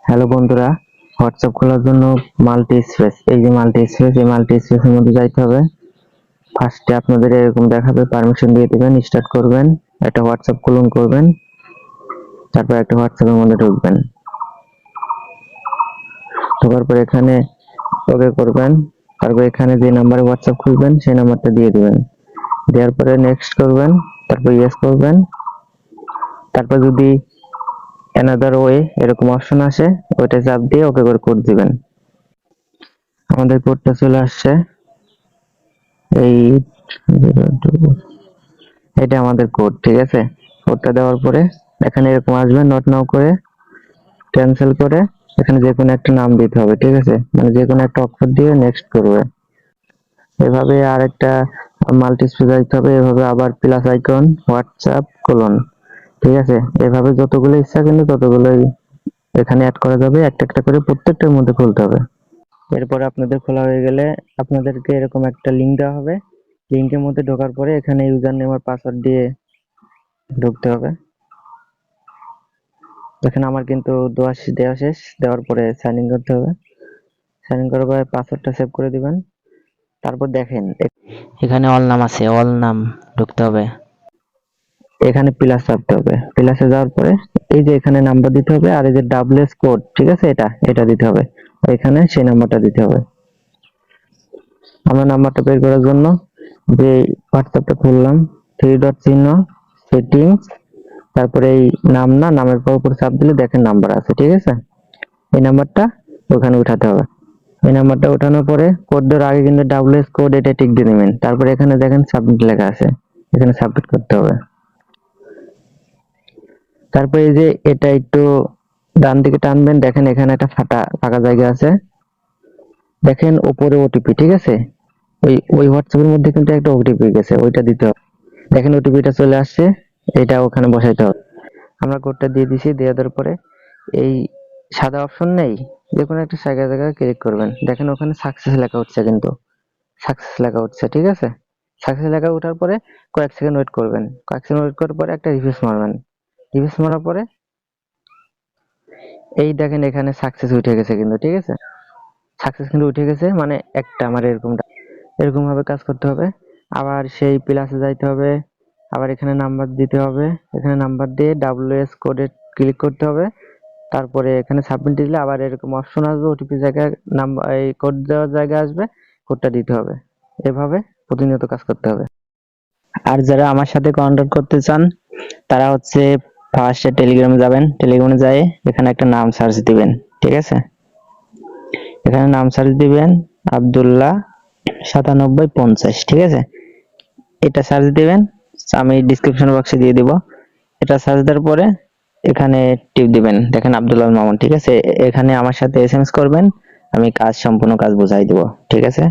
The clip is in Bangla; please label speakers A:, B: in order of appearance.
A: হ্যালো বন্ধুরা, হোয়াটসঅ্যাপ খোলার জন্য মাল্টি স্পেস এই মাল্টি স্পেসের মধ্যে যাইতে হবে। ফার্স্টে আপনাদের এরকম দেখাবে, পারমিশন দিয়ে দিবেন, স্টার্ট করবেন, একটা হোয়াটসঅ্যাপ ক্লোন করবেন, তারপর একটা হোয়াটসঅ্যাপের মধ্যে ঢুকবেন। ঢোকার পর এখানে ওকে করবেন, তারপর এখানে যে নাম্বারে হোয়াটসঅ্যাপ খুলবেন সেই নাম্বারটা দিয়ে দিবেন। দেওয়ার পরে নেক্সট করবেন, তারপর ইয়েস করবেন। তারপর যদি অ্যানাদার ওয়ে এরকম অপশন আসে, ওইটা চাপ দিয়ে ওকে করে কোড দিবেন। আমাদের কোডটা চলে আসছে, এই এটা আমাদের কোড, ঠিক আছে। কোডটা দেওয়ার পরে এখানে এরকম আসবে, নট নাও করে ক্যান্সেল করে এখানে যে কোনো একটা নাম দিতে হবে, ঠিক আছে, মানে যে কোনো একটা অক্ষর দিয়ে নেক্সট করবে। এভাবে আরেকটা মাল্টি স্পেস দিতে হবে, এভাবে আবার প্লাস আইকন হোয়াটসঅ্যাপ কোলন, ঠিক আছে। এভাবে যতগুলো ইচ্ছা কিন্তু ততগুলোই এখানে অ্যাড করা যাবে, একটা একটা করে প্রত্যেকটার মধ্যে খুলতে হবে। এরপরে আপনাদের খোলা হয়ে গেলে আপনাদেরকে এরকম একটা লিঙ্ক দেওয়া হবে। লিঙ্কের মধ্যে ঢোকার পরে এখানে ইউজার নেম আর পাসওয়ার্ড দিয়ে ঢুকতে হবে। দেখেন আমার কিন্তু দেওয়া শেষ। দেওয়ার পরে সাইন ইন করতে হবে। সাইন ইন করার পরে পাসওয়ার্ডটা সেভ করে দিবেন। তারপর দেখেন এখানে অল নাম আছে, অল নাম ঢুকতে হবে। এখানে প্লাস চাপতে হবে। প্লাসে যাওয়ার পরে এই যে এখানে নাম্বার দিতে হবে, আর এই যে ডাবলএস কোড, ঠিক আছে, এটা দিতে হবে। এখানে সেই নাম্বারটা দিতে হবে। আমরা নাম্বারটা বের করার জন্য যে হোয়াটসঅ্যাপটা খুললাম, থ্রি ডট চিহ্ন, সেটিংস, তারপরে এই নামের উপর চাপ দিলে দেখেন নাম্বার আছে, ঠিক আছে। এই নাম্বারটা ওখানে উঠাতে হবে। এই নাম্বারটা ওঠানোর পরে কোড দেওয়ার আগে কিন্তু ডাবলএস কোড এটা টিক দিয়ে নেবেন। তারপরে এখানে দেখেন সাবমিট লেখা আছে, এখানে সাবমিট করতে হবে। তারপরে এই যে এটা একটু ডান দিকে টানবেন, দেখেন এখানে একটা ফাঁকা জায়গা আছে, দেখেন উপরে ওটিপি, ঠিক আছে। ওই হোয়াটসঅ্যাপের মধ্যে কিন্তু একটা ওটিপি গেছে, ওইটা দিতে হবে। দেখেন ওটিপিটা চলে আসছে, এটা ওখানে বসাইতে হবে। আমরা কোডটা দিয়ে দিছি। দেওয়ার পরে এই সাদা অপশন নেই, যে কোনো একটা জায়গায় ক্লিক করবেন। দেখেন ওখানে সাকসেস লেখা উঠছে, কিন্তু সাকসেস লেখা উঠছে, ঠিক আছে। সাকসেস লেখা ওঠার পরে কয়েক সেকেন্ড ওয়েট করবেন। কয়েক সেকেন্ড ওয়েট করার পরে একটা রিফ্রেশ মারবেন। রিফ্রেশ মারার পরে এই দেখেন এখানে সাকসেস উঠে গেছে কিন্তু, ঠিক আছে। সাকসেস কিন্তু উঠে গেছে, মানে একটা আমার এরকম ভাবে কাজ করতে হবে। আবার সেই প্লাসে যাইতে হবে, আবার এখানে নাম্বার দিতে হবে। এখানে নাম্বার দিয়ে ডাব্লিউএস কোডে ক্লিক করতে হবে। তারপরে এখানে সাবমিট দিলে আবার এরকম অপশন আসবে, ওটিপি জায়গায় নাম্বার, এই কোড দেওয়ার জায়গায় আসবে, কোডটা দিতে হবে। এভাবে প্রতিনিয়ত কাজ করতে হবে। আর যারা আমার সাথে কন্ট্যাক্ট করতে চান তারা হচ্ছে ফার্স্টে টেলিগ্রামে যাবেন। টেলিগ্রামে যায় এখানে একটা নাম সার্চ দিবেন, ঠিক আছে। এখানে নাম সার্চ দিবেন আব্দুল্লাহ 9750, ঠিক আছে। এটা সার্চ দিবেন, আমি ডিসক্রিপশন বক্সে দিয়ে দিব। এটা সার্চ দেওয়ার পরে এখানে টিপ দিবেন, দেখেন আব্দুল্লাহ মামুন, ঠিক আছে। এখানে আমার সাথে এসএমএস করবেন, আমি সম্পূর্ণ কাজ বুঝাই দিব, ঠিক আছে।